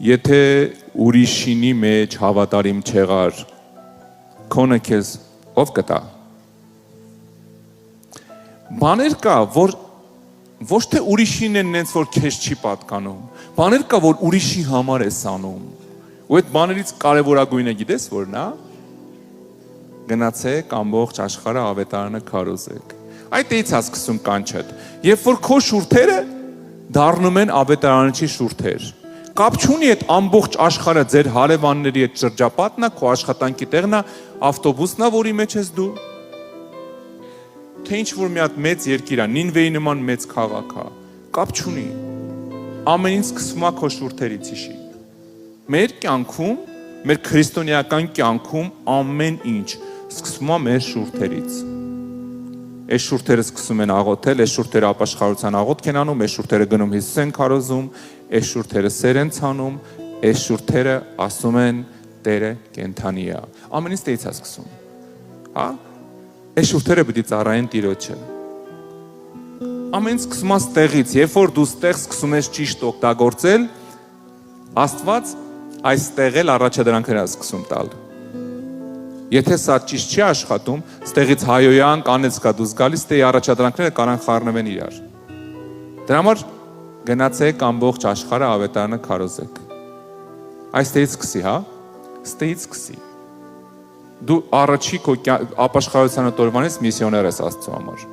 Եթե ուրիշինի մեջ հավատարիմ չեղար, քոնը քեզ ով կտա։ Բաներ կա, որ ոչ թե ուրիշին են նենց, որ քեզ չի պատկանում, բաներ կա, որ ուրիշի համար ես անում, ու այդ բաներից կարևորագույնը գիտես որն է, գնացեք ամբողջ աշխարհը ավետարանը քարոզեք։ Այդ էից է սկսում կանչդ, երբ որ քո շուրթերը դառնում են ավետարանչի շուրթեր։ Կապ չունի այդ ամբողջ աշխարհը ձեր հարևանների հետ շրջապատն է, քո աշխատանքի տեղն է, ավտոբուսն է, որի մեջ ես դու։ Թե ինչ որ մի հատ մեծ երկիր է, Նինվեի նման մեծ քաղաք է, կապ չունի։ Ամեն ինչ սկսվում է քո շուրթերից իշի։ Մեր կյանքում, մեր քրիստոնեական կյանքում ամեն ինչ սկսվում է մեր շուրթերից։ Այս շուրթերը սկսում են աղոթել, այս շուրթերը ապաշխարության աղոթք են անում, այս շուրթերը գնում Հիսուս են քարոզում, այս շուրթերը սեր են ցանում, այս շուրթերը ասում են Տերը կենթանի է։ Ամեն ինչ դից է սկսում։ Հա? Այս շուրթերը պիտի ծառայեն Տիրոջը։ Ամեն ինչ սկսում է ստեղից, երբ որ դու ստեղ սկսում ես ճիշտ օգտագործել, Աստված այստեղ էլ առաջադրանքներ է սկսում տալ։ Եթե սա ճիշտ չի աշխատում, ստեղից հայոյան կանեց կա դուս գալիս, դե առաջադրանքները կարան խառնվեն իրար։ Դրա համար գնացեք ամբողջ աշխարհը ավետարանը քարոզեք։ Այստեղից սկսի, հա? Ստեղից սկսի։ Դու առաջի քո ապաշխարության օրվանից միսիոներ ես Աստծո համար։